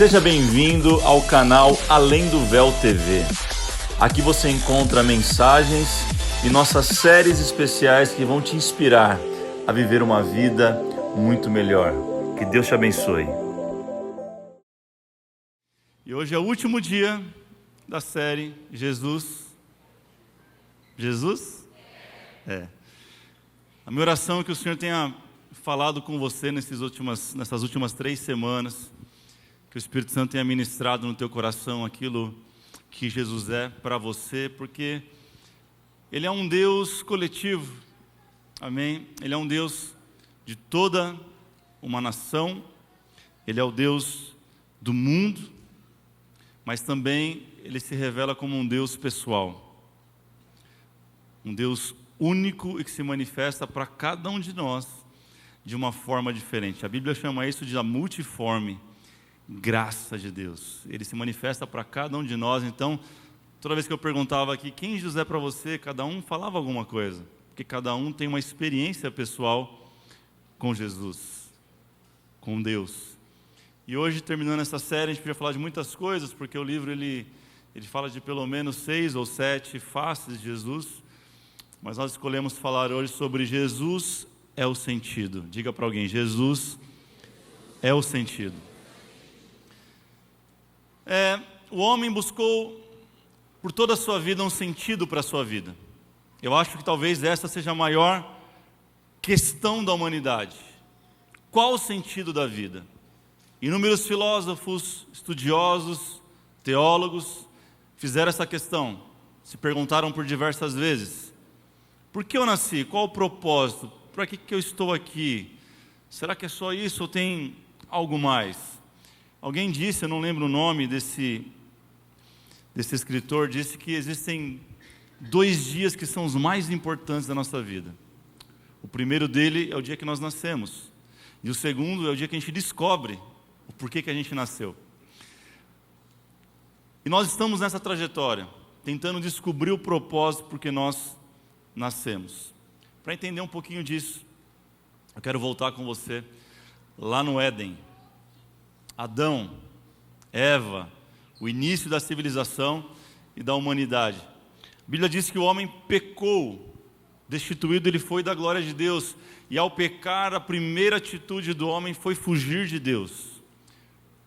Seja bem-vindo ao canal Além do Véu TV. Aqui você encontra mensagens e nossas séries especiais que vão te inspirar a viver uma vida muito melhor. Que Deus te abençoe. E hoje é o último dia da série Jesus. A minha oração é que o Senhor tenha falado com você nessas últimas 3 semanas, que o Espírito Santo tenha ministrado no teu coração aquilo que Jesus é para você, porque Ele é um Deus coletivo, amém? Ele é um Deus de toda uma nação, Ele é o Deus do mundo, mas também Ele se revela como um Deus pessoal, um Deus único e que se manifesta para cada um de nós de uma forma diferente. A Bíblia chama isso de a multiforme graça de Deus. Ele se manifesta para cada um de nós. Então, toda vez que eu perguntava aqui quem Jesus é para você, cada um falava alguma coisa, porque cada um tem uma experiência pessoal com Jesus, com Deus. E hoje, terminando essa série, a gente podia falar de muitas coisas, porque o livro ele fala de pelo menos 6 ou 7 faces de Jesus, mas nós escolhemos falar hoje sobre Jesus é o sentido. Diga para alguém, Jesus é o sentido. O homem buscou por toda a sua vida um sentido para a sua vida. Eu acho que talvez essa seja a maior questão da humanidade. Qual o sentido da vida? Inúmeros filósofos, estudiosos, teólogos fizeram essa questão. Se perguntaram por diversas vezes: por que eu nasci? Qual o propósito? Para que eu estou aqui? Será que é só isso ou tem algo mais? Alguém disse, eu não lembro o nome desse escritor, disse que existem 2 dias que são os mais importantes da nossa vida. O primeiro dele é o dia que nós nascemos. E o segundo é o dia que a gente descobre o porquê que a gente nasceu. E nós estamos nessa trajetória, tentando descobrir o propósito por que nós nascemos. Para entender um pouquinho disso, eu quero voltar com você lá no Éden. Adão, Eva, o início da civilização e da humanidade. A Bíblia diz que o homem pecou, destituído ele foi da glória de Deus, e ao pecar a primeira atitude do homem foi fugir de Deus.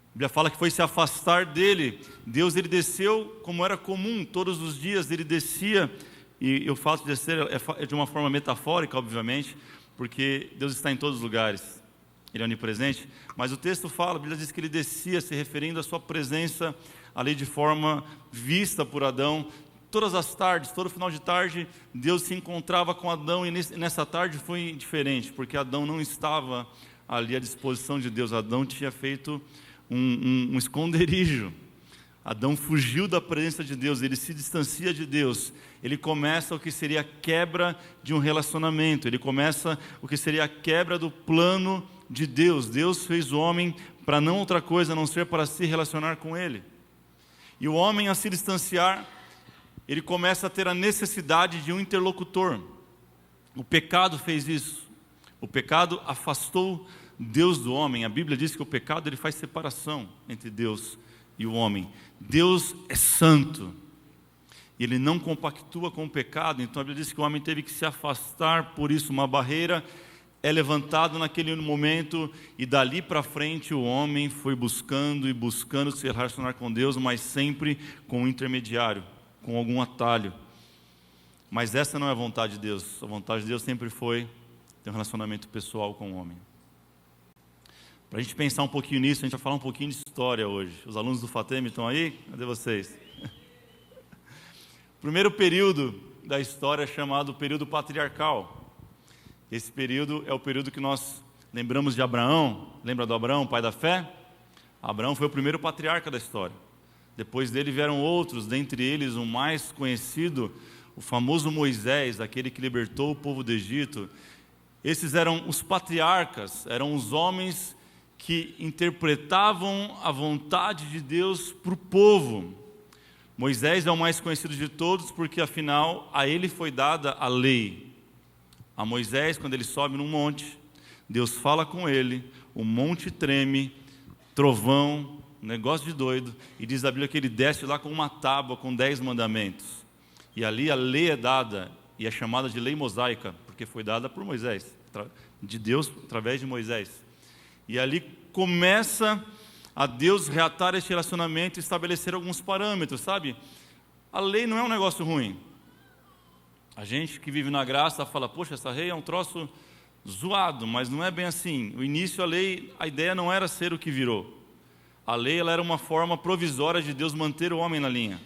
A Bíblia fala que foi se afastar dele. Deus ele desceu como era comum, todos os dias ele descia. E o fato de descer é de uma forma metafórica, obviamente, porque Deus está em todos os lugares, Ele é onipresente, mas o texto fala, a Bíblia diz que Ele descia, se referindo à sua presença ali de forma vista por Adão. Todas as tardes, todo final de tarde, Deus se encontrava com Adão, e nessa tarde foi diferente, porque Adão não estava ali à disposição de Deus. Adão tinha feito um esconderijo. Adão fugiu da presença de Deus, ele se distancia de Deus, ele começa o que seria a quebra de um relacionamento, ele começa o que seria a quebra do plano de Deus. Deus fez o homem para não outra coisa a não ser para se relacionar com ele. E o homem, a se distanciar, ele começa a ter a necessidade de um interlocutor. O pecado fez isso. O pecado afastou Deus do homem. A Bíblia diz que o pecado ele faz separação entre Deus e o homem. Deus é santo, e Ele não compactua com o pecado. Então a Bíblia diz que o homem teve que se afastar. Por isso uma barreira é levantada naquele momento, e dali para frente o homem foi buscando e buscando se relacionar com Deus, mas sempre com um intermediário, com algum atalho. Mas essa não é a vontade de Deus. A vontade de Deus sempre foi ter um relacionamento pessoal com o homem. Para a gente pensar um pouquinho nisso, a gente vai falar um pouquinho de história hoje. Os alunos do FATEM estão aí? Cadê vocês? O primeiro período da história é chamado período patriarcal. Esse período é o período que nós lembramos de Abraão. Lembra do Abraão, pai da fé? Abraão foi o primeiro patriarca da história. Depois dele vieram outros, dentre eles o mais conhecido, o famoso Moisés, aquele que libertou o povo do Egito. Esses eram os patriarcas, eram os homens que interpretavam a vontade de Deus para o povo. Moisés é o mais conhecido de todos, porque afinal a ele foi dada a lei. A Moisés, quando ele sobe num monte, Deus fala com ele, o monte treme, trovão, um negócio de doido, e diz a Bíblia que ele desce lá com uma tábua com 10 mandamentos. E ali a lei é dada, e é chamada de lei mosaica, porque foi dada por Moisés, de Deus através de Moisés. E ali começa a Deus reatar esse relacionamento e estabelecer alguns parâmetros, sabe? A lei não é um negócio ruim. A gente que vive na graça fala, poxa, essa lei é um troço zoado, mas não é bem assim. No início a lei, a ideia não era ser o que virou. A lei ela era uma forma provisória de Deus manter o homem na linha.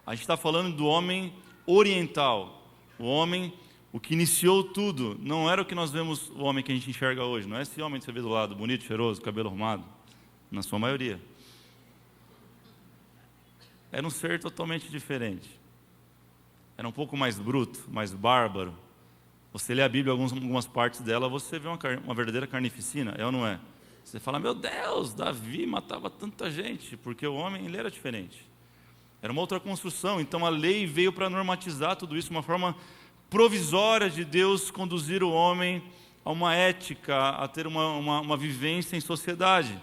A gente está falando do homem oriental, o homem, o que iniciou tudo. Não era o que nós vemos, o homem que a gente enxerga hoje. Não é esse homem que você vê do lado, bonito, cheiroso, cabelo arrumado, na sua maioria. Era um ser totalmente diferente. Era um pouco mais bruto, mais bárbaro. Você lê a Bíblia, algumas partes dela, você vê uma verdadeira carnificina, é ou não é? Você fala, meu Deus, Davi matava tanta gente, porque o homem ele era diferente. Era uma outra construção, então a lei veio para normatizar tudo isso, uma forma provisória de Deus conduzir o homem a uma ética, a ter uma vivência em sociedade.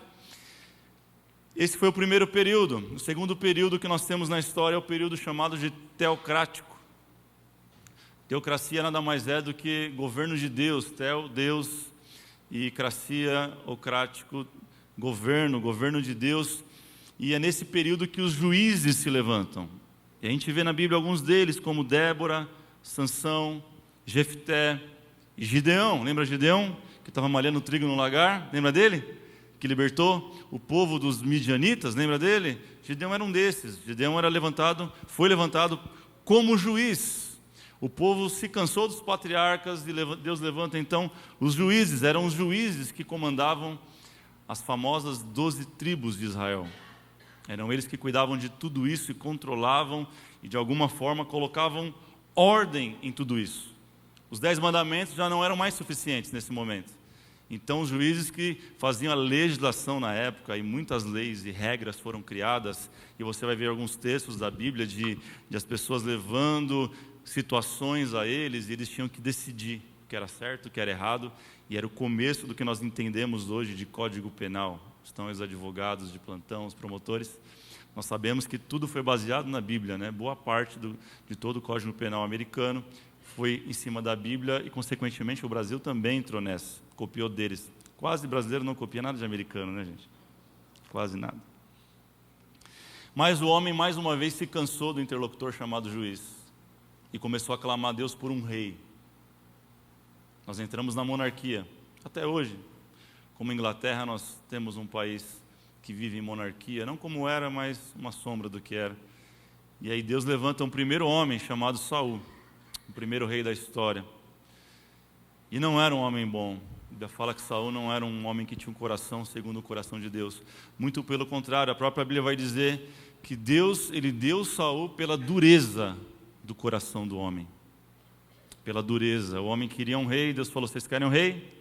Esse foi o primeiro período. O segundo período que nós temos na história é o período chamado de teocrático. Teocracia nada mais é do que governo de Deus, teo, Deus, e cracia, ocrático, governo de Deus. E é nesse período que os juízes se levantam. E a gente vê na Bíblia alguns deles, como Débora, Sansão, Jefté e Gideão. Lembra Gideão, que estava malhando trigo no lagar? Lembra dele? Que libertou o povo dos midianitas, lembra dele? Gideão era um desses. Gideão foi levantado como juiz. O povo se cansou dos patriarcas e Deus levanta então os juízes. Eram os juízes que comandavam as famosas 12 tribos de Israel. Eram eles que cuidavam de tudo isso e controlavam e de alguma forma colocavam ordem em tudo isso. Os 10 mandamentos já não eram mais suficientes nesse momento. Então os juízes que faziam a legislação na época, e muitas leis e regras foram criadas, e você vai ver alguns textos da Bíblia de as pessoas levando situações a eles, e eles tinham que decidir o que era certo, o que era errado, e era o começo do que nós entendemos hoje de Código Penal. Estão os advogados de plantão, os promotores. Nós sabemos que tudo foi baseado na Bíblia, né? Boa parte de todo o Código Penal americano foi em cima da Bíblia, e consequentemente o Brasil também entrou nessa, copiou deles. Quase brasileiro não copia nada de americano, né, gente? Quase nada. Mas o homem mais uma vez se cansou do interlocutor chamado juiz e começou a clamar a Deus por um rei. Nós entramos na monarquia. Até hoje, como Inglaterra, nós temos um país que vive em monarquia, não como era, mas uma sombra do que era. E aí Deus levanta um primeiro homem chamado Saul, o primeiro rei da história. E não era um homem bom. A Bíblia fala que Saul não era um homem que tinha um coração segundo o coração de Deus. Muito pelo contrário, a própria Bíblia vai dizer que Deus, ele deu Saul pela dureza do coração do homem. Pela dureza. O homem queria um rei, Deus falou, vocês querem um rei?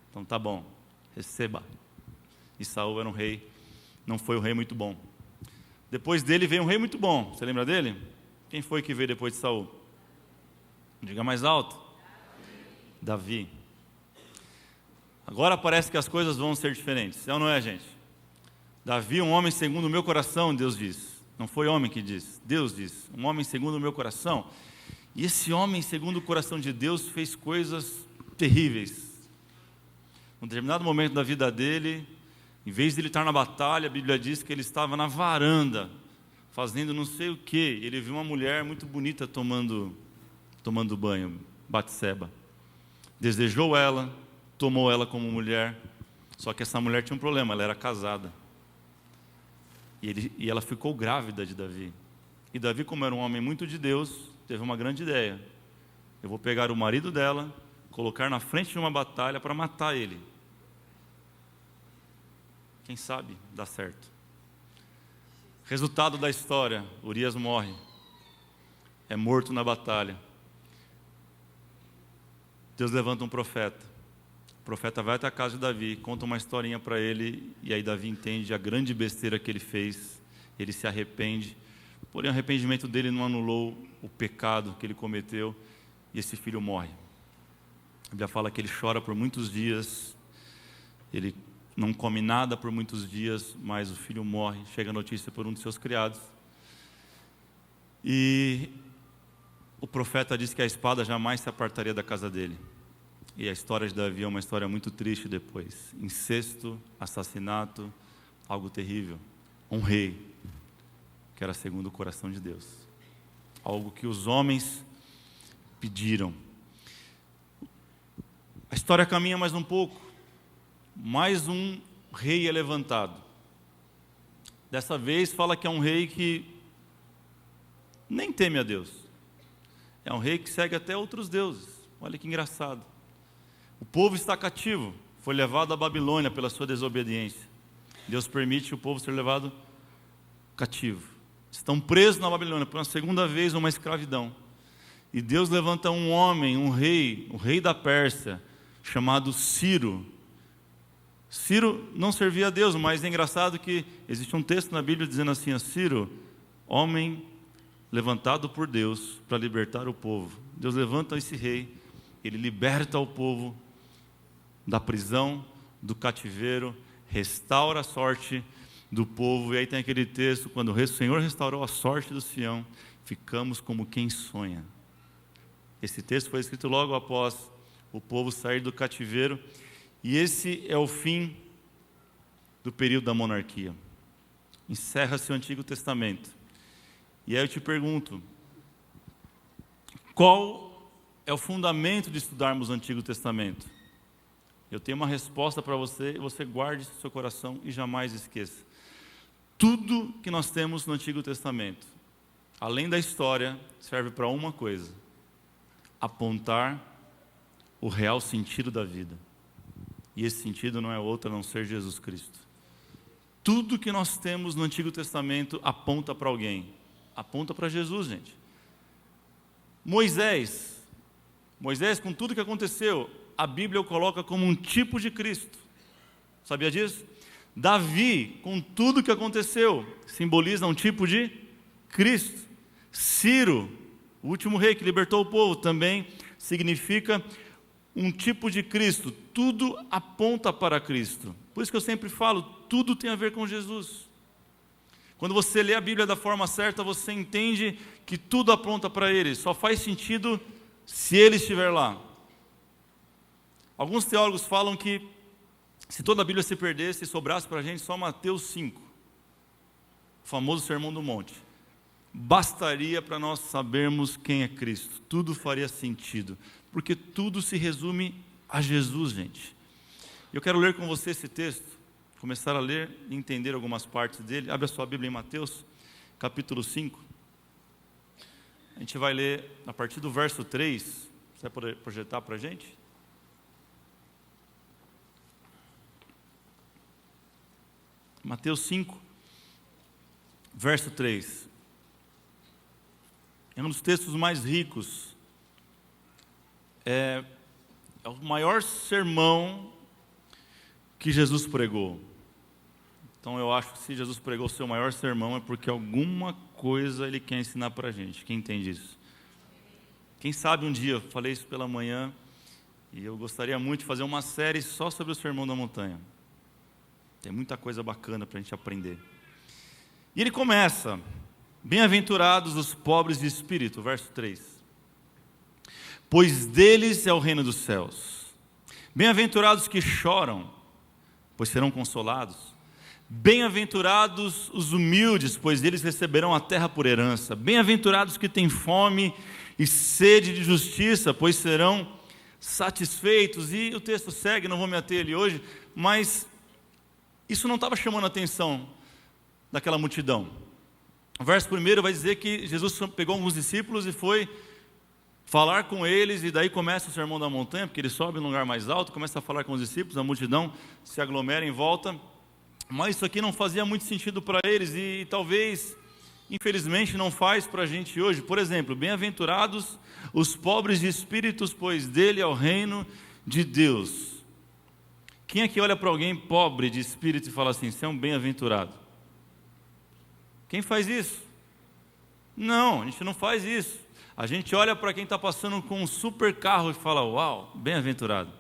Então tá bom, receba. E Saul era um rei, não foi um rei muito bom. Depois dele veio um rei muito bom. Você lembra dele? Quem foi que veio depois de Saul? Diga mais alto. Davi. Agora parece que as coisas vão ser diferentes. É ou não é, gente? Davi, um homem segundo o meu coração, Deus diz. Não foi homem que diz, Deus diz. Um homem segundo o meu coração. E esse homem segundo o coração de Deus fez coisas terríveis. Num determinado momento da vida dele, em vez de ele estar na batalha, a Bíblia diz que ele estava na varanda, fazendo não sei o quê. Ele viu uma mulher muito bonita tomando banho, Batseba. Desejou ela, tomou ela como mulher, só que essa mulher tinha um problema, ela era casada. E ela ficou grávida de Davi. E Davi, como era um homem muito de Deus, teve uma grande ideia. Eu vou pegar o marido dela, colocar na frente de uma batalha para matar ele. Quem sabe dá certo. Resultado da história, Urias morre. É morto na batalha. Deus levanta um profeta. O profeta vai até a casa de Davi, conta uma historinha para ele, e aí Davi entende a grande besteira que ele fez, ele se arrepende, porém o arrependimento dele não anulou o pecado que ele cometeu, e esse filho morre. A Bíblia fala que ele chora por muitos dias, ele não come nada por muitos dias, mas o filho morre. Chega a notícia por um de seus criados. E o profeta diz que a espada jamais se apartaria da casa dele. E a história de Davi é uma história muito triste depois. Incesto, assassinato, algo terrível. Um rei que era segundo o coração de Deus. Algo que os homens pediram. A história caminha mais um pouco. Mais um rei é levantado. Dessa vez fala que é um rei que nem teme a Deus. É um rei que segue até outros deuses. Olha que engraçado. O povo está cativo, foi levado à Babilônia pela sua desobediência. Deus permite o povo ser levado cativo. Estão presos na Babilônia por uma segunda vez, uma escravidão. E Deus levanta um homem, um rei, o rei da Pérsia, chamado Ciro. Ciro não servia a Deus, mas é engraçado que existe um texto na Bíblia dizendo assim: Ciro, homem levantado por Deus para libertar o povo. Deus levanta esse rei, ele liberta o povo da prisão, do cativeiro, restaura a sorte do povo. E aí tem aquele texto: quando o Senhor restaurou a sorte do Sião, ficamos como quem sonha. Esse texto foi escrito logo após o povo sair do cativeiro. E esse é o fim do período da monarquia. Encerra-se o Antigo Testamento. E aí eu te pergunto, qual é o fundamento de estudarmos o Antigo Testamento? Eu tenho uma resposta para você, e você guarde isso no seu coração e jamais esqueça. Tudo que nós temos no Antigo Testamento, além da história, serve para uma coisa: apontar o real sentido da vida. E esse sentido não é outro a não ser Jesus Cristo. Tudo que nós temos no Antigo Testamento aponta para alguém. Aponta para Jesus, gente. Moisés, com tudo que aconteceu, a Bíblia o coloca como um tipo de Cristo. Sabia disso? Davi, com tudo que aconteceu, simboliza um tipo de Cristo. Ciro, o último rei que libertou o povo, também significa um tipo de Cristo. Tudo aponta para Cristo. Por isso que eu sempre falo, tudo tem a ver com Jesus. Quando você lê a Bíblia da forma certa, você entende que tudo aponta para Ele. Só faz sentido se Ele estiver lá. Alguns teólogos falam que se toda a Bíblia se perdesse e sobrasse para a gente só Mateus 5, o famoso Sermão do Monte, bastaria para nós sabermos quem é Cristo. Tudo faria sentido, porque tudo se resume a Jesus, gente. Eu quero ler com você esse texto, começar a ler e entender algumas partes dele. Abre a sua Bíblia em Mateus, capítulo 5. A gente vai ler a partir do verso 3. Você vai poder projetar para a gente? Mateus 5, verso 3. É um dos textos mais ricos. É o maior sermão que Jesus pregou. Então eu acho que se Jesus pregou o seu maior sermão é porque alguma coisa Ele quer ensinar para a gente. Quem entende isso? Quem sabe um dia, eu falei isso pela manhã, e eu gostaria muito de fazer uma série só sobre o Sermão da Montanha. Tem muita coisa bacana para a gente aprender. E ele começa: bem-aventurados os pobres de espírito, verso 3. Pois deles é o reino dos céus. Bem-aventurados que choram, pois serão consolados. Bem-aventurados os humildes, pois eles receberão a terra por herança. Bem-aventurados que têm fome e sede de justiça, pois serão satisfeitos. E o texto segue, não vou me ater ele hoje, mas isso não estava chamando a atenção daquela multidão. O verso 1 vai dizer que Jesus pegou alguns discípulos e foi falar com eles, e daí começa o Sermão da Montanha, porque ele sobe num lugar mais alto, começa a falar com os discípulos, a multidão se aglomera em volta. Mas isso aqui não fazia muito sentido para eles, e talvez, infelizmente, não faz para a gente hoje. Por exemplo, bem-aventurados os pobres de espíritos, pois dele é o reino de Deus. Quem aqui olha para alguém pobre de espírito e fala assim: você é um bem-aventurado? Quem faz isso? Não, a gente não faz isso. A gente olha para quem está passando com um super carro e fala: uau, bem-aventurado.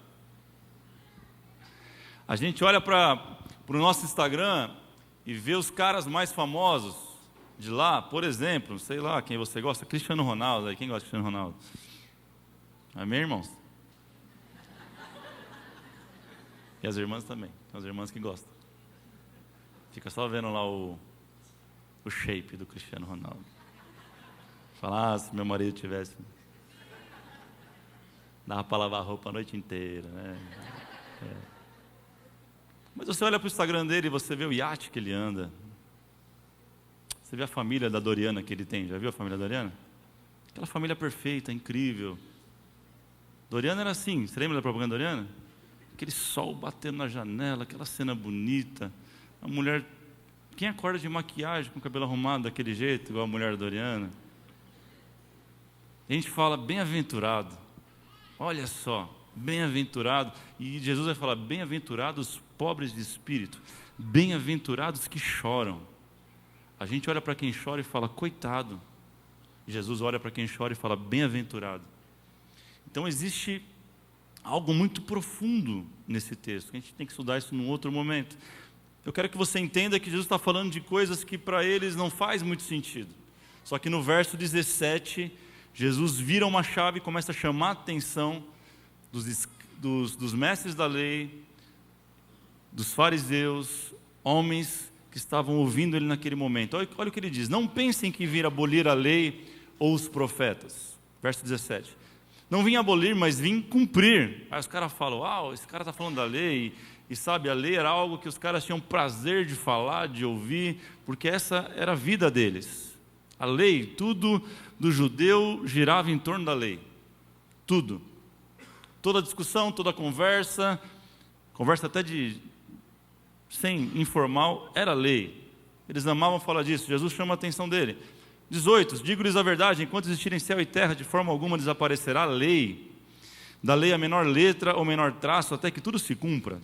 A gente olha para o nosso Instagram e vê os caras mais famosos de lá, por exemplo, sei lá, quem você gosta, Cristiano Ronaldo, aí, quem gosta de Cristiano Ronaldo? Amém, irmãos? E as irmãs também, tem as irmãs que gostam. Fica só vendo lá o shape do Cristiano Ronaldo. Fala, se meu marido tivesse... Dava para lavar a roupa a noite inteira, né? Mas você olha para o Instagram dele e você vê o iate que ele anda. Você vê a família da Doriana que ele tem. Já viu a família da Doriana? Aquela família perfeita, incrível. Doriana era assim, você lembra da propaganda da Doriana? Aquele sol batendo na janela, aquela cena bonita. A mulher... Quem acorda de maquiagem, com o cabelo arrumado daquele jeito, igual a mulher da Doriana? A gente fala, bem-aventurado. Olha só, bem-aventurado. E Jesus vai falar, bem-aventurados os pobres de espírito. Bem-aventurados que choram. A gente olha para quem chora e fala, coitado. Jesus olha para quem chora e fala, bem-aventurado. Então existe algo muito profundo nesse texto. A gente tem que estudar isso num outro momento. Eu quero que você entenda que Jesus está falando de coisas que para eles não faz muito sentido. Só que no verso 17, Jesus vira uma chave e começa a chamar a atenção dos mestres da lei, dos fariseus, homens que estavam ouvindo ele naquele momento. Olha o que ele diz, não pensem que vir abolir a lei ou os profetas. Verso 17. Não vim abolir, mas vim cumprir. Aí os caras falam, uau, esse cara está falando da lei. E sabe, a lei era algo que os caras tinham prazer de falar, de ouvir, porque essa era a vida deles. A lei, tudo do judeu girava em torno da lei. Tudo. Toda discussão, toda conversa até sem informal, era lei. Eles amavam falar disso, Jesus chama a atenção dele. 18, digo-lhes a verdade, enquanto existirem céu e terra, de forma alguma desaparecerá a lei. Da lei a menor letra ou menor traço, até que tudo se cumpra.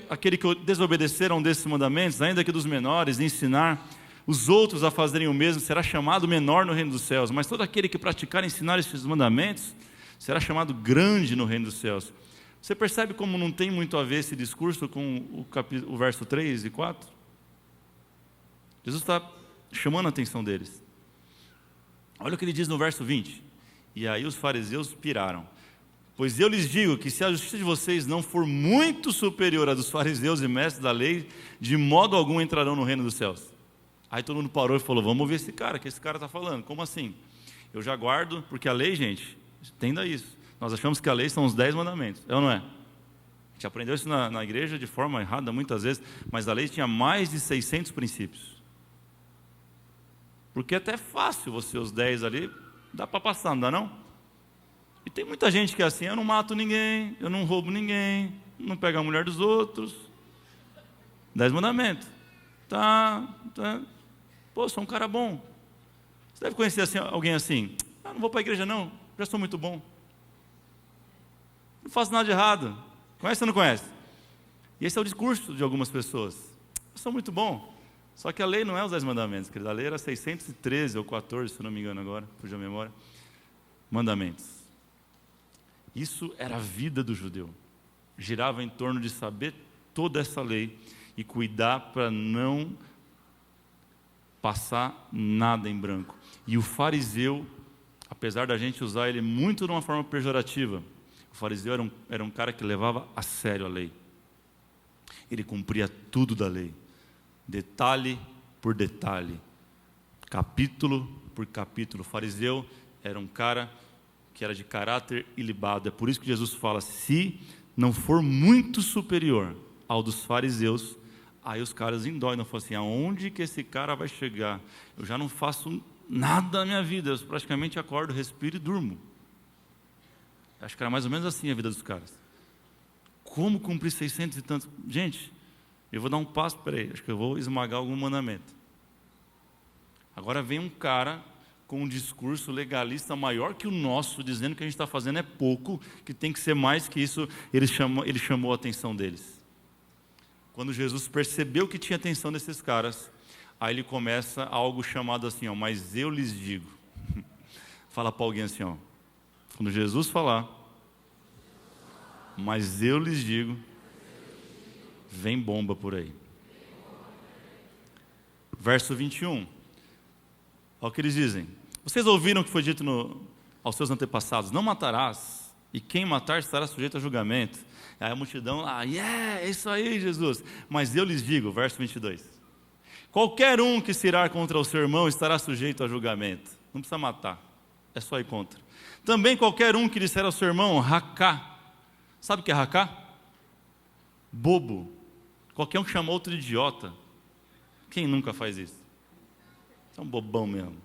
Aquele que desobedecer a um desses mandamentos, ainda que dos menores, de ensinar os outros a fazerem o mesmo, será chamado menor no reino dos céus. Mas todo aquele que praticar e ensinar esses mandamentos, será chamado grande no reino dos céus. Você percebe como não tem muito a ver esse discurso com o verso 3 e 4? Jesus está chamando a atenção deles. Olha o que ele diz no verso 20. E aí os fariseus piraram. Pois eu lhes digo que se a justiça de vocês não for muito superior à dos fariseus e mestres da lei, de modo algum entrarão no reino dos céus. Aí todo mundo parou e falou, vamos ouvir esse cara, que esse cara está falando. Como assim? Eu já guardo, porque a lei, gente, entenda isso. Nós achamos que a lei são os 10 mandamentos, é ou não é? A gente aprendeu isso na igreja de forma errada muitas vezes, mas a lei tinha mais de 600 princípios. Porque é até fácil você, os 10 ali, dá para passar, não dá não? E tem muita gente que é assim, eu não mato ninguém, eu não roubo ninguém, não pego a mulher dos outros. 10 mandamentos. Tá. Pô, sou um cara bom. Você deve conhecer assim, alguém assim, não vou para a igreja não, já sou muito bom. Não faço nada de errado. Conhece ou não conhece? E esse é o discurso de algumas pessoas. Eu sou muito bom. Só que a lei não é os 10 mandamentos, querida. A lei era 613 ou 14, se não me engano agora, fugiu a memória. Mandamentos. Isso era a vida do judeu. Girava em torno de saber toda essa lei e cuidar para não passar nada em branco. E o fariseu, apesar da gente usar ele muito de uma forma pejorativa, o fariseu era um cara que levava a sério a lei. Ele cumpria tudo da lei. Detalhe por detalhe. Capítulo por capítulo. O fariseu era um cara que era de caráter ilibado. É por isso que Jesus fala, se não for muito superior ao dos fariseus, aí os caras endoidam, falam assim, aonde que esse cara vai chegar? Eu já não faço nada na minha vida, eu praticamente acordo, respiro e durmo. Acho que era mais ou menos assim a vida dos caras. Como cumprir 600 e tantos? Gente, eu vou dar um passo, peraí, acho que eu vou esmagar algum mandamento. Agora vem um cara com um discurso legalista maior que o nosso, dizendo que a gente está fazendo é pouco, que tem que ser mais que isso. Ele chamou a atenção deles. Quando Jesus percebeu que tinha atenção desses caras, aí ele começa algo chamado assim, mas eu lhes digo. Fala para alguém assim, quando Jesus falar, mas eu lhes digo, vem bomba por aí. Verso 21. Olha o que eles dizem. Vocês ouviram o que foi dito aos seus antepassados: não matarás, e quem matar estará sujeito a julgamento. Aí a multidão, é isso aí, Jesus. Mas eu lhes digo, verso 22. Qualquer um que se irar contra o seu irmão estará sujeito a julgamento. Não precisa matar, é só ir contra. Também qualquer um que disser ao seu irmão, racá. Sabe o que é racá? Bobo. Qualquer um que chama outro de idiota. Quem nunca faz isso? É um bobão mesmo.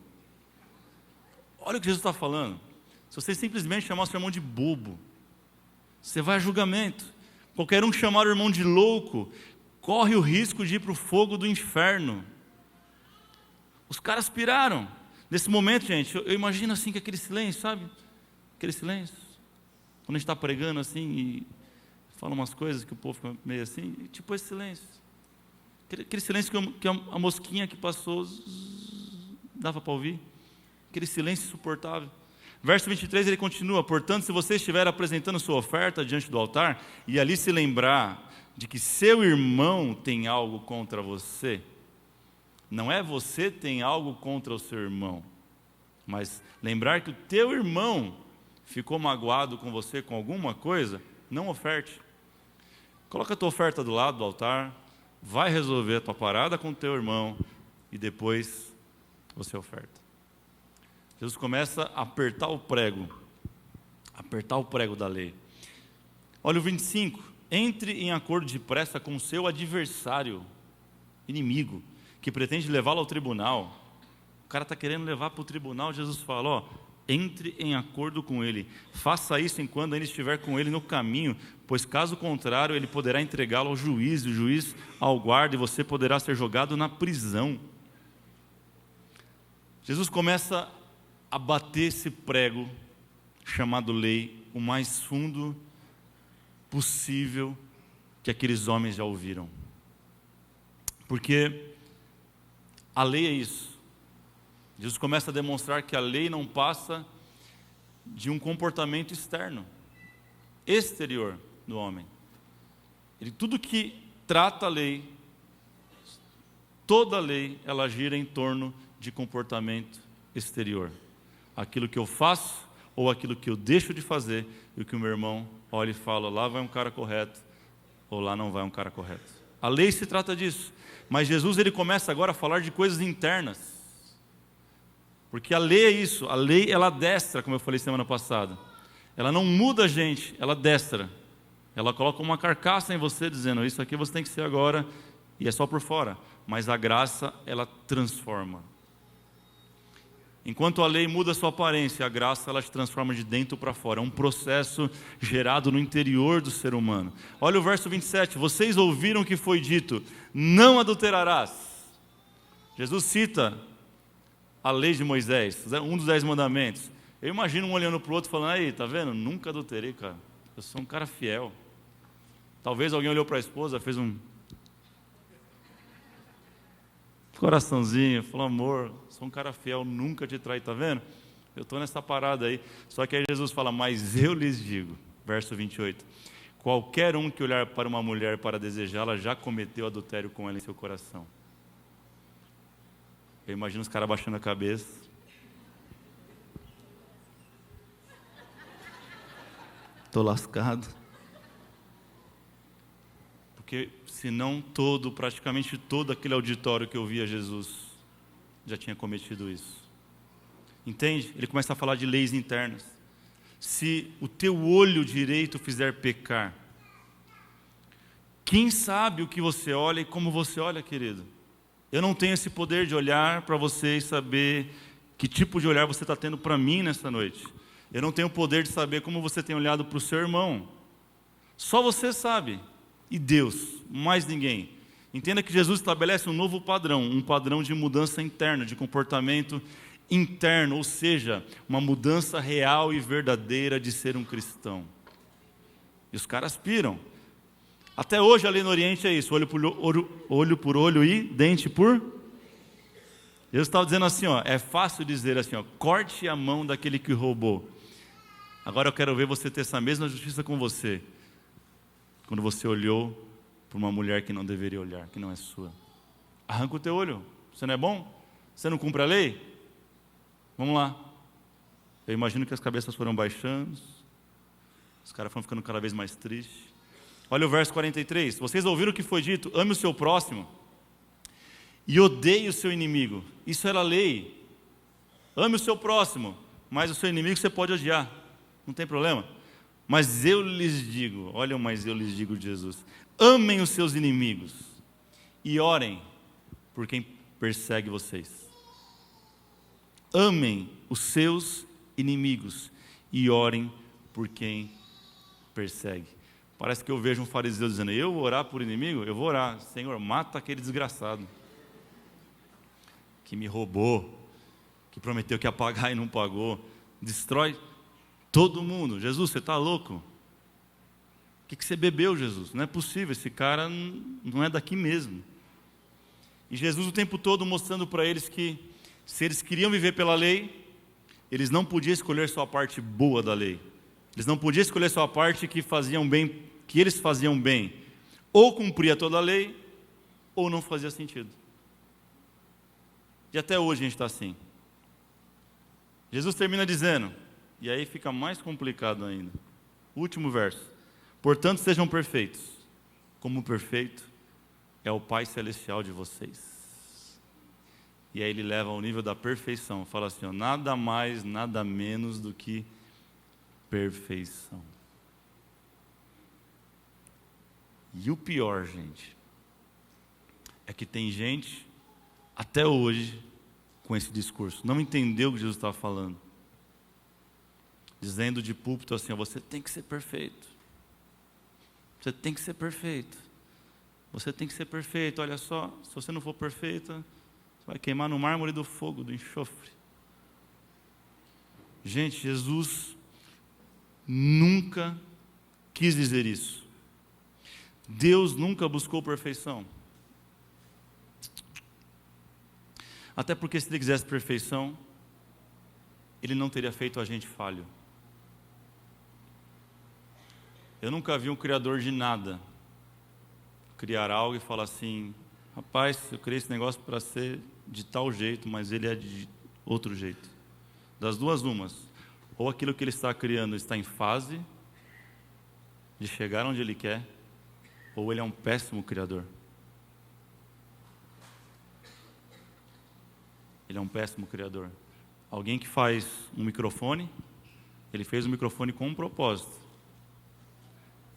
Olha o que Jesus está falando. Se você simplesmente chamar o seu irmão de bobo, você vai a julgamento. Qualquer um que chamar o irmão de louco, corre o risco de ir para o fogo do inferno. Os caras piraram. Nesse momento, gente, eu imagino assim que aquele silêncio, sabe? Aquele silêncio. Quando a gente está pregando assim e fala umas coisas que o povo fica meio assim, tipo esse silêncio. Aquele silêncio que a mosquinha que passou, dava para ouvir. Aquele silêncio insuportável. Verso 23, ele continua: portanto, se você estiver apresentando sua oferta diante do altar, e ali se lembrar de que seu irmão tem algo contra você, não é você tem algo contra o seu irmão, mas lembrar que o teu irmão ficou magoado com você com alguma coisa, não oferte. Coloca a tua oferta do lado do altar, vai resolver a tua parada com o teu irmão, e depois você oferta. Jesus começa a apertar o prego da lei. Olha o 25, entre em acordo depressa com o seu adversário, inimigo, que pretende levá-lo ao tribunal. O cara está querendo levar para o tribunal. Jesus fala, entre em acordo com ele, faça isso enquanto ainda estiver com ele no caminho, pois caso contrário ele poderá entregá-lo ao juiz, e o juiz ao guarda, e você poderá ser jogado na prisão. Jesus começa a bater esse prego chamado lei o mais fundo possível que aqueles homens já ouviram. Porque a lei é isso. Jesus começa a demonstrar que a lei não passa de um comportamento externo, exterior do homem. Tudo que trata a lei, toda a lei, ela gira em torno de comportamento exterior. Aquilo que eu faço ou aquilo que eu deixo de fazer, e o que o meu irmão olha e fala, lá vai um cara correto, ou lá não vai um cara correto. A lei se trata disso, mas Jesus ele começa agora a falar de coisas internas, porque a lei é isso, a lei ela destra, como eu falei semana passada, ela não muda a gente, ela destra, ela coloca uma carcaça em você dizendo, isso aqui você tem que ser agora, e é só por fora, mas a graça ela transforma. Enquanto a lei muda a sua aparência, a graça ela te transforma de dentro para fora. É um processo gerado no interior do ser humano. Olha o verso 27. Vocês ouviram o que foi dito, não adulterarás. Jesus cita a lei de Moisés, um dos 10 mandamentos. Eu imagino um olhando para o outro falando, aí, tá vendo? Nunca adulterei, cara. Eu sou um cara fiel. Talvez alguém olhou para a esposa, fez um coraçãozinho, falou, amor, sou um cara fiel, nunca te traí, tá vendo? Eu estou nessa parada aí. Só que aí Jesus fala, mas eu lhes digo, verso 28, qualquer um que olhar para uma mulher para desejá-la, já cometeu adultério com ela em seu coração. Eu imagino os caras baixando a cabeça. Estou lascado. Porque senão praticamente todo aquele auditório que eu via Jesus já tinha cometido isso. Entende? Ele começa a falar de leis internas. Se o teu olho direito fizer pecar, quem sabe o que você olha e como você olha, querido? Eu não tenho esse poder de olhar para você e saber que tipo de olhar você está tendo para mim nessa noite. Eu não tenho o poder de saber como você tem olhado para o seu irmão. Só você sabe. E Deus, mais ninguém. Entenda que Jesus estabelece um novo padrão, um padrão de mudança interna, de comportamento interno, ou seja, uma mudança real e verdadeira de ser um cristão. E os caras piram. Até hoje a lei no Oriente é isso, olho por olho e dente por... Jesus estava dizendo assim, é fácil dizer assim, corte a mão daquele que roubou. Agora eu quero ver você ter essa mesma justiça com você. Quando você olhou por uma mulher que não deveria olhar, que não é sua. Arranca o teu olho. Você não é bom? Você não cumpre a lei? Vamos lá. Eu imagino que as cabeças foram baixando, os caras foram ficando cada vez mais tristes. Olha o verso 43. Vocês ouviram o que foi dito? Ame o seu próximo e odeie o seu inimigo. Isso era a lei. Ame o seu próximo, mas o seu inimigo você pode odiar. Não tem problema. Mas eu lhes digo, olha o mas eu lhes digo de Jesus. Amem os seus inimigos e orem por quem persegue vocês. Amem os seus inimigos e orem por quem persegue. Parece que eu vejo um fariseu dizendo, eu vou orar por inimigo? Eu vou orar. Senhor, mata aquele desgraçado que me roubou, que prometeu que ia pagar e não pagou. Destrói todo mundo. Jesus, você está louco? O que você bebeu, Jesus? Não é possível, esse cara não é daqui mesmo. E Jesus o tempo todo mostrando para eles que se eles queriam viver pela lei, eles não podiam escolher só a parte boa da lei. Eles não podiam escolher só a parte que faziam bem, que eles faziam bem. Ou cumpria toda a lei, ou não fazia sentido. E até hoje a gente está assim. Jesus termina dizendo, e aí fica mais complicado ainda. Último verso. Portanto, sejam perfeitos, como perfeito é o Pai Celestial de vocês. E aí ele leva ao nível da perfeição. Fala assim, ó, nada mais, nada menos do que perfeição. E o pior, gente, é que tem gente, até hoje, com esse discurso, não entendeu o que Jesus estava falando. Dizendo de púlpito assim, ó, você tem que ser perfeito. Você tem que ser perfeito. Você tem que ser perfeito. Olha só, se você não for perfeita, você vai queimar no mármore do fogo, do enxofre. Gente, Jesus nunca quis dizer isso. Deus nunca buscou perfeição. Até porque se Ele quisesse perfeição, Ele não teria feito a gente falho. Eu nunca vi um criador de nada criar algo e falar assim, rapaz, eu criei esse negócio para ser de tal jeito, mas ele é de outro jeito. Das duas umas, ou aquilo que ele está criando está em fase de chegar onde ele quer, ou ele é um péssimo criador. Ele é um péssimo criador. Alguém que faz um microfone, ele fez um microfone com um propósito.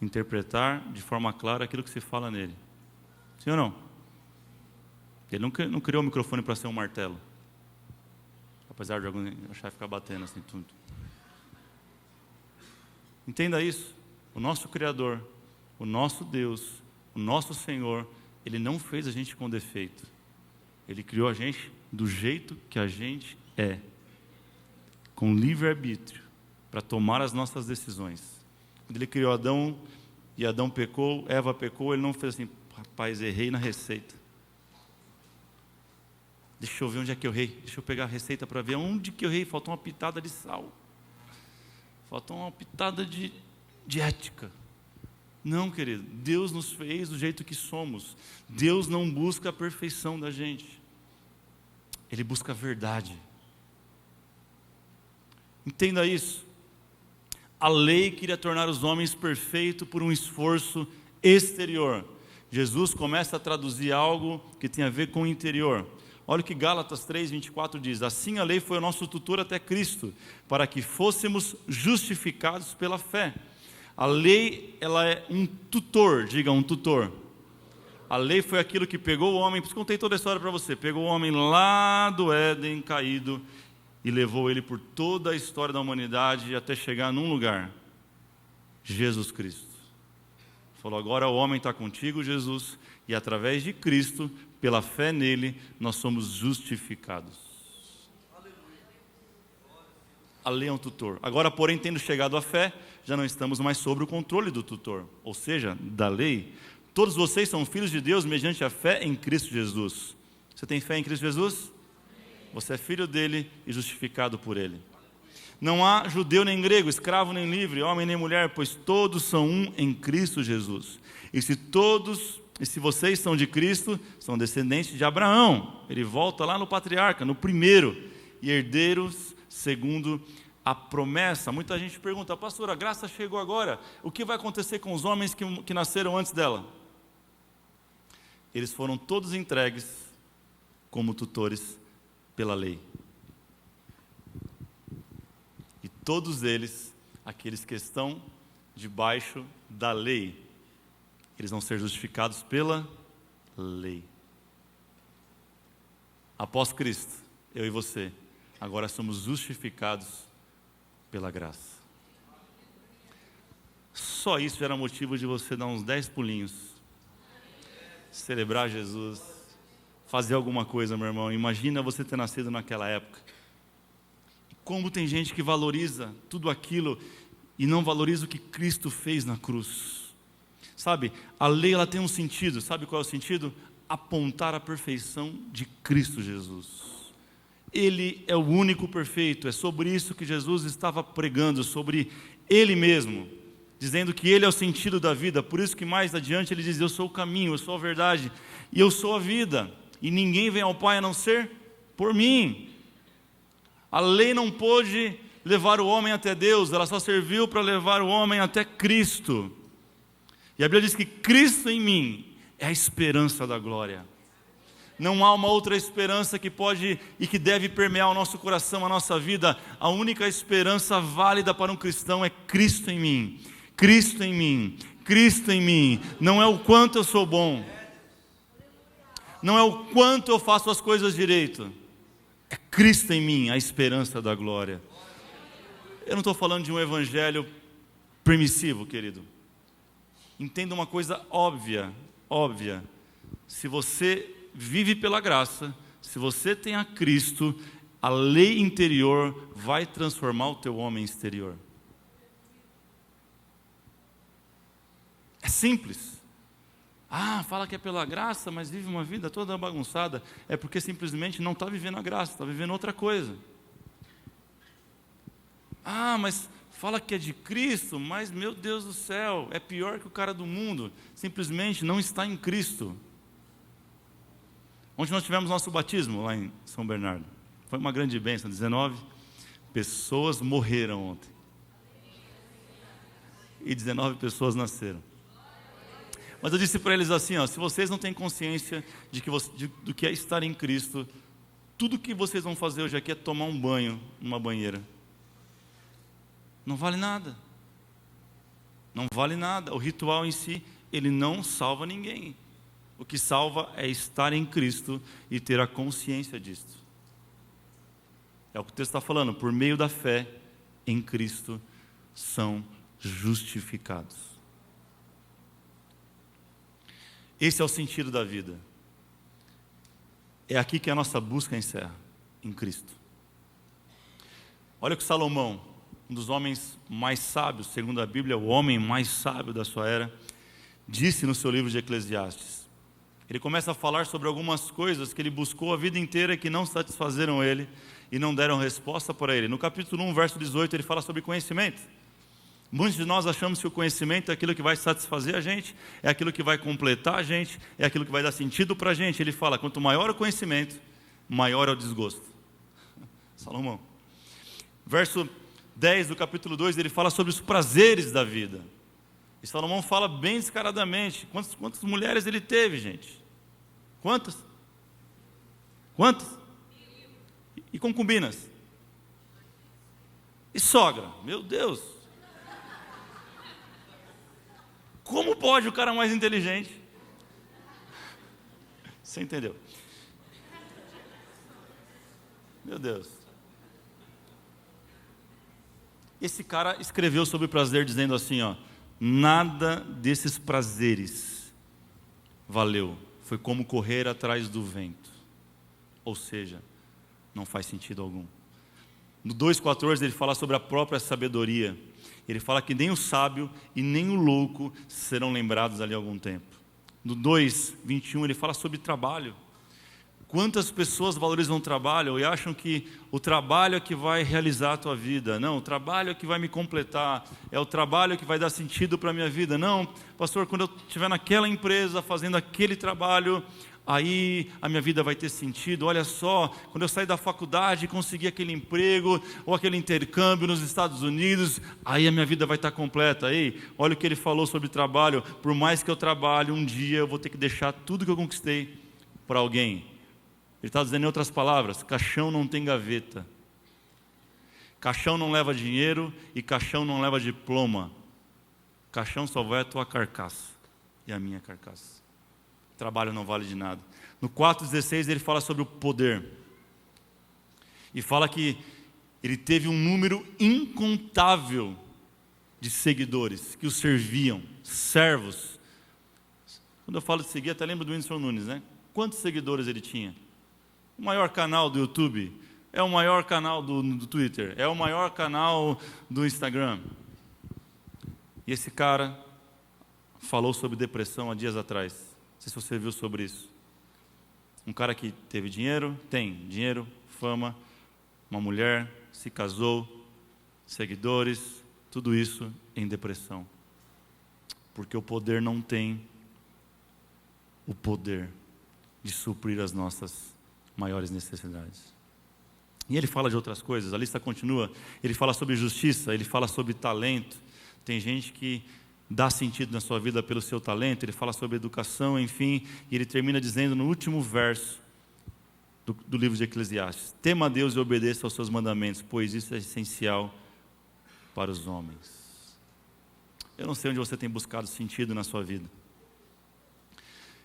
Interpretar de forma clara aquilo que se fala nele. Sim ou não? Ele não criou o microfone para ser um martelo. Apesar de alguém achar ficar batendo assim tudo. Entenda isso. O nosso Criador, o nosso Deus, o nosso Senhor, Ele não fez a gente com defeito. Ele criou a gente do jeito que a gente é. Com livre-arbítrio, para tomar as nossas decisões. Quando Ele criou Adão, e Adão pecou, Eva pecou, Ele não fez assim, rapaz, errei na receita. Deixa eu ver onde é que eu errei. Deixa eu pegar a receita para ver onde que eu errei. Faltou uma pitada de sal. Faltou uma pitada de ética. Não, querido. Deus nos fez do jeito que somos. Deus não busca a perfeição da gente. Ele busca a verdade. Entenda isso. A lei queria tornar os homens perfeitos por um esforço exterior. Jesus começa a traduzir algo que tem a ver com o interior. Olha o que Gálatas 3:24 diz. Assim a lei foi o nosso tutor até Cristo, para que fôssemos justificados pela fé. A lei, ela é um tutor, diga um tutor. A lei foi aquilo que pegou o homem, por isso contei toda a história para você, pegou o homem lá do Éden caído, e levou ele por toda a história da humanidade até chegar num lugar, Jesus Cristo. Falou, agora o homem está contigo, Jesus, e através de Cristo, pela fé nele, nós somos justificados. A lei é um tutor. Agora, porém, tendo chegado à fé, já não estamos mais sob o controle do tutor, ou seja, da lei. Todos vocês são filhos de Deus mediante a fé em Cristo Jesus. Você tem fé em Cristo Jesus? Você é filho dele e justificado por ele. Não há judeu nem grego, escravo nem livre, homem nem mulher, pois todos são um em Cristo Jesus. E se todos E se vocês são de Cristo, são descendentes de Abraão. Ele volta lá no patriarca, no primeiro, e herdeiros segundo a promessa. Muita gente pergunta: pastor, a graça chegou agora, o que vai acontecer com os homens que nasceram antes dela? Eles foram todos entregues como tutores pela lei. E todos eles, aqueles que estão debaixo da lei, eles vão ser justificados pela lei. Após Cristo, eu e você, agora somos justificados pela graça. Só isso era motivo de você dar uns 10 pulinhos, celebrar Jesus, fazer alguma coisa, meu irmão. Imagina você ter nascido naquela época. E como tem gente que valoriza tudo aquilo e não valoriza o que Cristo fez na cruz. Sabe, a lei ela tem um sentido. Sabe qual é o sentido? Apontar a perfeição de Cristo Jesus. Ele é o único perfeito. É sobre isso que Jesus estava pregando, sobre Ele mesmo, dizendo que Ele é o sentido da vida. Por isso que mais adiante Ele diz: eu sou o caminho, eu sou a verdade e eu sou a vida. E ninguém vem ao Pai a não ser por mim. A lei não pôde levar o homem até Deus, ela só serviu para levar o homem até Cristo. E a Bíblia diz que Cristo em mim é a esperança da glória. Não há uma outra esperança que pode e que deve permear o nosso coração, a nossa vida. A única esperança válida para um cristão é Cristo em mim. Cristo em mim. Cristo em mim. Não é o quanto eu sou bom. Não é o quanto eu faço as coisas direito. É Cristo em mim, a esperança da glória. Eu não estou falando de um evangelho permissivo, querido. Entenda uma coisa óbvia. Se você vive pela graça, se você tem a Cristo, a lei interior vai transformar o teu homem exterior. É simples. Fala que é pela graça, mas vive uma vida toda bagunçada. É porque simplesmente não está vivendo a graça, está vivendo outra coisa. Mas fala que é de Cristo, mas meu Deus do céu, é pior que o cara do mundo. Simplesmente não está em Cristo. Ontem nós tivemos nosso batismo lá em São Bernardo. Foi uma grande bênção. 19 pessoas morreram ontem. E 19 pessoas nasceram. Mas eu disse para eles assim, se vocês não têm consciência do que é estar em Cristo, tudo que vocês vão fazer hoje aqui é tomar um banho numa banheira. Não vale nada. Não vale nada. O ritual em si, ele não salva ninguém. O que salva é estar em Cristo e ter a consciência disto. É o que o texto está falando. Por meio da fé em Cristo são justificados. Esse é o sentido da vida. É aqui que a nossa busca encerra, em Cristo. Olha o que Salomão, um dos homens mais sábios, segundo a Bíblia, o homem mais sábio da sua era, disse no seu livro de Eclesiastes. Ele começa a falar sobre algumas coisas que ele buscou a vida inteira e que não satisfazeram ele e não deram resposta para ele. No capítulo 1, verso 18, ele fala sobre conhecimento. Muitos de nós achamos que o conhecimento é aquilo que vai satisfazer a gente, é aquilo que vai completar a gente, é aquilo que vai dar sentido para a gente. Ele fala, quanto maior o conhecimento, maior é o desgosto. Salomão. Verso 10 do capítulo 2, ele fala sobre os prazeres da vida. E Salomão fala bem descaradamente. Quantas mulheres ele teve, gente? Quantas? E concubinas? E sogra? Meu Deus! Como pode o cara mais inteligente? Você entendeu? Meu Deus. Esse cara escreveu sobre prazer dizendo assim, nada desses prazeres valeu. Foi como correr atrás do vento. Ou seja, não faz sentido algum. No 2,14 ele fala sobre a própria sabedoria. Ele fala que nem o sábio e nem o louco serão lembrados ali algum tempo. No 2,21 ele fala sobre trabalho. Quantas pessoas valorizam o trabalho e acham que o trabalho é que vai realizar a tua vida? Não, o trabalho é que vai me completar, é o trabalho que vai dar sentido para a minha vida. Não, pastor, quando eu estiver naquela empresa fazendo aquele trabalho, aí a minha vida vai ter sentido. Olha só, quando eu sair da faculdade e conseguir aquele emprego ou aquele intercâmbio nos Estados Unidos, aí a minha vida vai estar completa. Ei, olha o que ele falou sobre trabalho. Por mais que eu trabalhe, um dia eu vou ter que deixar tudo que eu conquistei para alguém. Ele está dizendo em outras palavras, caixão não tem gaveta. Caixão não leva dinheiro e caixão não leva diploma. Caixão só vai a tua carcaça e a minha carcaça. Trabalho não vale de nada. No 4,16 ele fala sobre o poder. E fala que ele teve um número incontável de seguidores que o serviam, servos. Quando eu falo de seguir, até lembro do Whindersson Nunes, né? Quantos seguidores ele tinha? O maior canal do YouTube, é o maior canal do Twitter, é o maior canal do Instagram. E esse cara falou sobre depressão há dias atrás. Não sei se você viu sobre isso. Um cara que teve dinheiro, tem dinheiro, fama, uma mulher, se casou, seguidores, tudo isso em depressão. Porque o poder não tem o poder de suprir as nossas maiores necessidades. E ele fala de outras coisas, a lista continua. Ele fala sobre justiça, ele fala sobre talento. Tem gente que dá sentido na sua vida pelo seu talento. Ele fala sobre educação, enfim. E ele termina dizendo no último verso do livro de Eclesiastes: tema a Deus e obedeça aos seus mandamentos, pois isso é essencial para os homens. Eu não sei onde você tem buscado sentido na sua vida.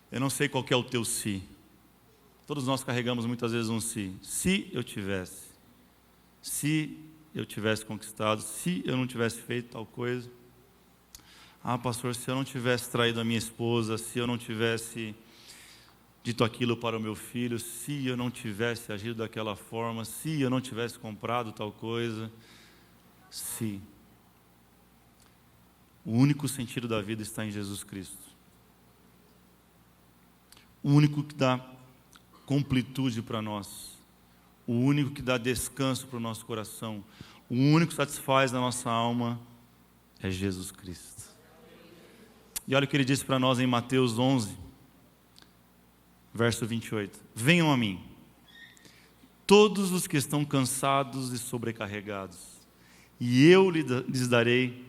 Eu não sei qual que é o teu si. Todos nós carregamos muitas vezes um si. Se eu tivesse conquistado, se eu não tivesse feito tal coisa. Ah, pastor, se eu não tivesse traído a minha esposa, se eu não tivesse dito aquilo para o meu filho, se eu não tivesse agido daquela forma, se eu não tivesse comprado tal coisa, se. O único sentido da vida está em Jesus Cristo. O único que dá completude para nós, o único que dá descanso para o nosso coração, o único que satisfaz a nossa alma é Jesus Cristo. E olha o que ele disse para nós em Mateus 11, verso 28. Venham a mim, todos os que estão cansados e sobrecarregados, e eu lhes darei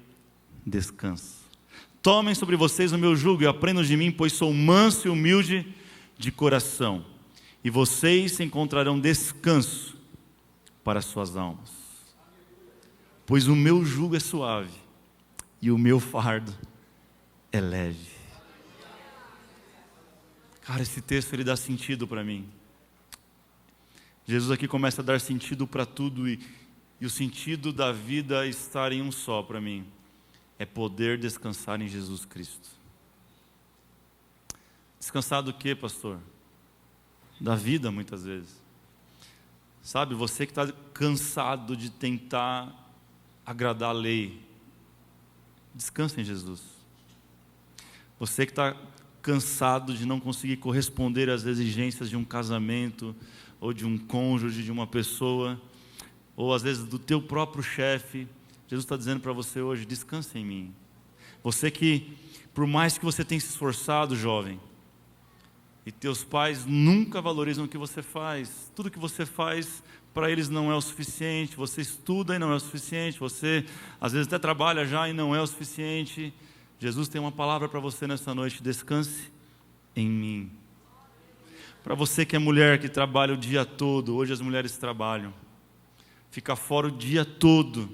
descanso. Tomem sobre vocês o meu jugo e aprendam de mim, pois sou manso e humilde de coração, e vocês encontrarão descanso para as suas almas. Pois o meu jugo é suave e o meu fardo é leve. Cara, esse texto ele dá sentido para mim. Jesus aqui começa a dar sentido para tudo e o sentido da vida estar em um só para mim é poder descansar em Jesus Cristo. Descansar do quê, pastor? Da vida, muitas vezes. Sabe, você que está cansado de tentar agradar a lei, descansa em Jesus. Você que está cansado de não conseguir corresponder às exigências de um casamento, ou de um cônjuge, de uma pessoa, ou às vezes do teu próprio chefe, Jesus está dizendo para você hoje, descansa em mim. Você que, por mais que você tenha se esforçado, jovem, e teus pais nunca valorizam o que você faz. Tudo que você faz para eles não é o suficiente. Você estuda e não é o suficiente. Você às vezes até trabalha já e não é o suficiente. Jesus tem uma palavra para você nessa noite: descanse em mim. Para você que é mulher, que trabalha o dia todo, hoje as mulheres trabalham, fica fora o dia todo,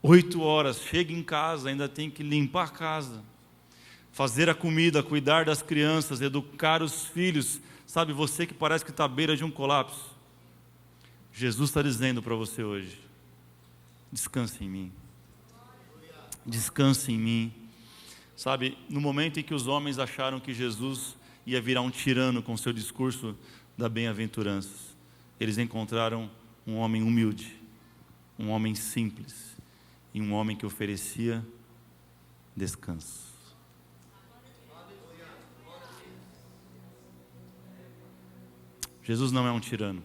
8 horas, chega em casa, ainda tem que limpar a casa, fazer a comida, cuidar das crianças, educar os filhos. Sabe, você que parece que está à beira de um colapso, Jesus está dizendo para você hoje: descanse em mim. Descanse em mim. Sabe, no momento em que os homens acharam que Jesus ia virar um tirano com seu discurso da bem-aventurança, eles encontraram um homem humilde, um homem simples e um homem que oferecia descanso. Jesus não é um tirano.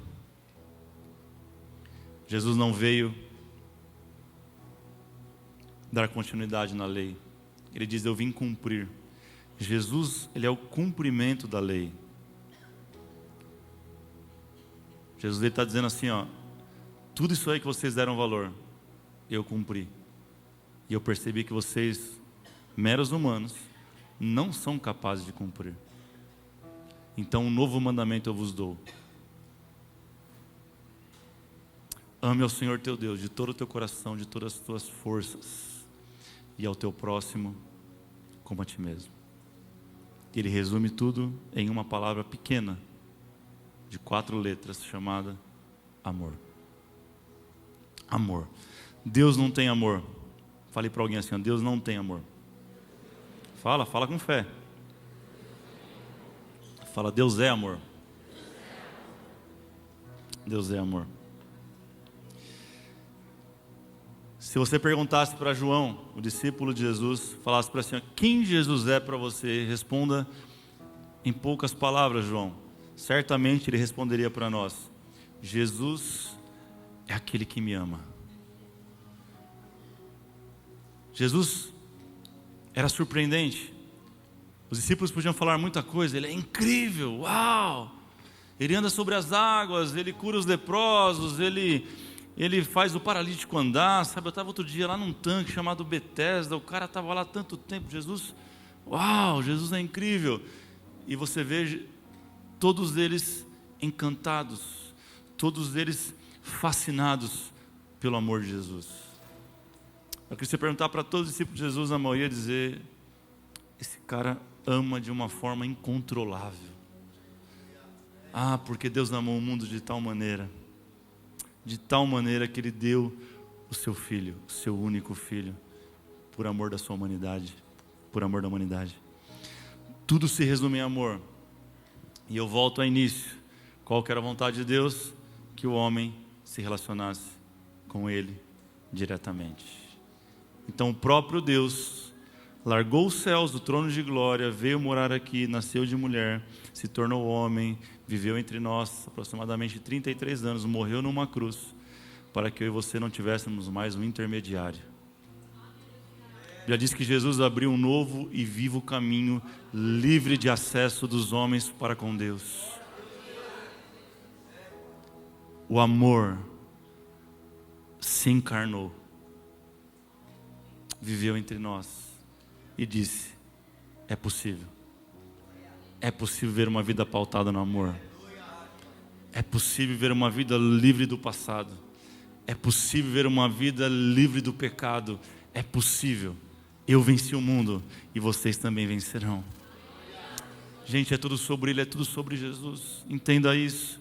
Jesus não veio dar continuidade na lei. Ele diz: eu vim cumprir. Jesus, ele é o cumprimento da lei. Jesus está dizendo assim, ó, tudo isso aí que vocês deram valor, eu cumpri. E eu percebi que vocês, meros humanos, não são capazes de cumprir. Então um novo mandamento eu vos dou: ame ao Senhor teu Deus de todo o teu coração, de todas as tuas forças, e ao teu próximo como a ti mesmo. Ele resume tudo em uma palavra pequena, de 4 letras, chamada amor. Amor. Deus não tem amor. Fale para alguém assim, ó, Deus não tem amor. Fala com fé. Fala, Deus é amor. Deus é amor. Se você perguntasse para João, o discípulo de Jesus, falasse para assim, quem Jesus é para você, responda em poucas palavras, João. Certamente ele responderia para nós: Jesus é aquele que me ama. Jesus era surpreendente. Os discípulos podiam falar muita coisa, ele é incrível, uau! Ele anda sobre as águas, ele cura os leprosos, ele faz o paralítico andar, sabe? Eu estava outro dia lá num tanque chamado Betesda, o cara estava lá há tanto tempo, Jesus, uau, Jesus é incrível. E você vê todos eles encantados, todos eles fascinados pelo amor de Jesus. Eu queria perguntar para todos os discípulos de Jesus, a maioria ia dizer: esse cara ama de uma forma incontrolável. Ah, porque Deus amou o mundo de tal maneira que Ele deu o seu Filho, o seu único Filho, por amor da sua humanidade, por amor da humanidade. Tudo se resume em amor. E eu volto ao início. Qual que era a vontade de Deus? Que o homem se relacionasse com Ele diretamente. Então o próprio Deus largou os céus do trono de glória, veio morar aqui, nasceu de mulher, se tornou homem, viveu entre nós aproximadamente 33 anos, morreu numa cruz, para que eu e você não tivéssemos mais um intermediário. Já disse que Jesus abriu um novo e vivo caminho, livre de acesso dos homens para com Deus. O amor se encarnou, viveu entre nós e disse: é possível. É possível ver uma vida pautada no amor. É possível ver uma vida livre do passado. É possível ver uma vida livre do pecado. É possível. Eu venci o mundo e vocês também vencerão. Gente, é tudo sobre Ele, é tudo sobre Jesus. Entenda isso.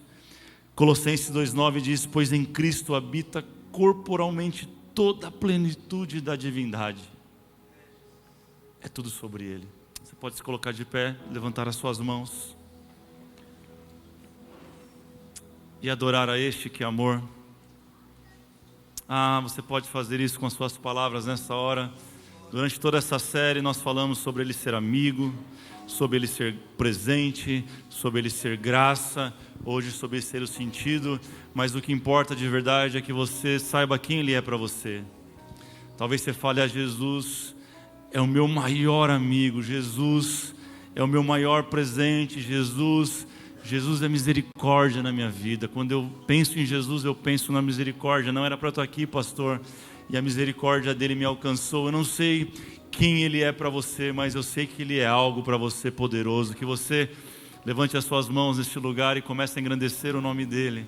Colossenses 2,9 diz: pois em Cristo habita corporalmente toda a plenitude da divindade. É tudo sobre Ele. Você pode se colocar de pé, levantar as suas mãos e adorar a este que é amor. Você pode fazer isso com as suas palavras nessa hora. Durante toda essa série nós falamos sobre Ele ser amigo, sobre Ele ser presente, sobre Ele ser graça, hoje sobre Ele ser o sentido, mas o que importa de verdade é que você saiba quem Ele é para você. Talvez você fale: Jesus é o meu maior amigo, Jesus é o meu maior presente, Jesus é misericórdia na minha vida. Quando eu penso em Jesus, eu penso na misericórdia. Não era para eu estar aqui, pastor, e a misericórdia dele me alcançou. Eu não sei quem Ele é para você, mas eu sei que Ele é algo para você poderoso. Que você levante as suas mãos neste lugar e comece a engrandecer o nome dEle.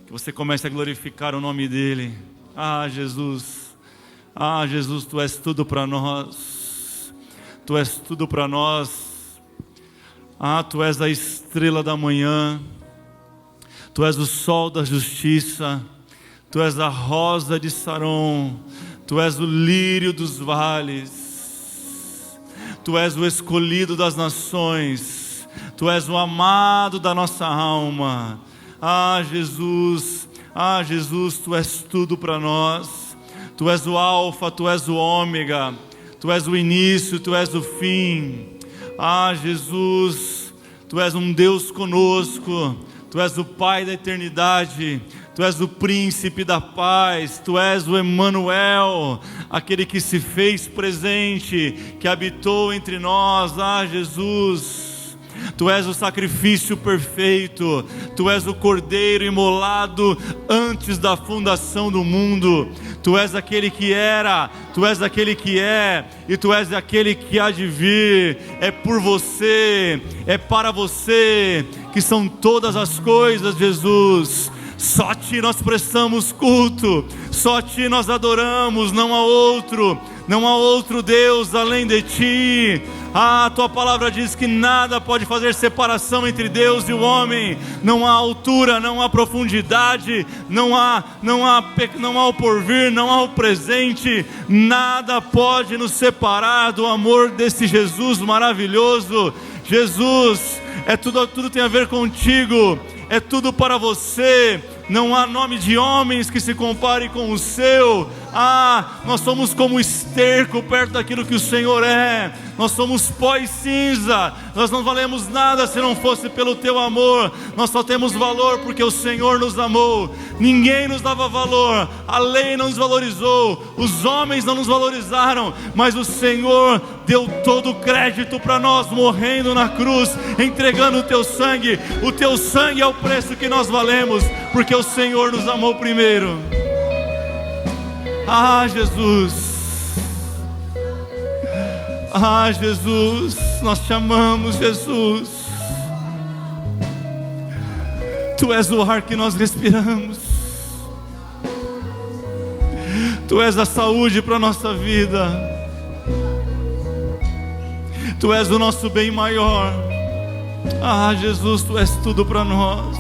Que você comece a glorificar o nome dEle. Jesus, Tu és tudo para nós. Tu és tudo para nós. Tu és a estrela da manhã. Tu és o sol da justiça. Tu és a rosa de Saron. Tu és o lírio dos vales. Tu és o escolhido das nações. Tu és o amado da nossa alma. Jesus, Tu és tudo para nós. Tu és o alfa, Tu és o ômega. Tu és o início, Tu és o fim. Jesus, Tu és um Deus conosco. Tu és o Pai da eternidade, Tu és o príncipe da paz, Tu és o Emanuel, aquele que se fez presente, que habitou entre nós. Jesus, Tu és o sacrifício perfeito, Tu és o cordeiro imolado antes da fundação do mundo. Tu és aquele que era, Tu és aquele que é, e Tu és aquele que há de vir. É por Você, é para Você que são todas as coisas, Jesus. Só a Ti nós prestamos culto, só a Ti nós adoramos, não há outro Deus além de Ti. A Tua palavra diz que nada pode fazer separação entre Deus e o homem. Não há altura, não há profundidade, não há o porvir, não há o presente. Nada pode nos separar do amor desse Jesus maravilhoso. Jesus, tudo tem a ver contigo, é tudo para Você. Não há nome de homens que se compare com o Seu. Nós somos como esterco perto daquilo que o Senhor é. Nós somos pó e cinza. Nós não valemos nada se não fosse pelo Teu amor. Nós só temos valor porque o Senhor nos amou. Ninguém nos dava valor, a lei não nos valorizou, os homens não nos valorizaram, mas o Senhor deu todo o crédito para nós, morrendo na cruz, entregando o Teu sangue. O Teu sangue é o preço que nós valemos, porque o Senhor nos amou primeiro. Jesus, Jesus, nós te amamos, Jesus. Tu és o ar que nós respiramos, Tu és a saúde para a nossa vida, Tu és o nosso bem maior. Jesus, Tu és tudo para nós.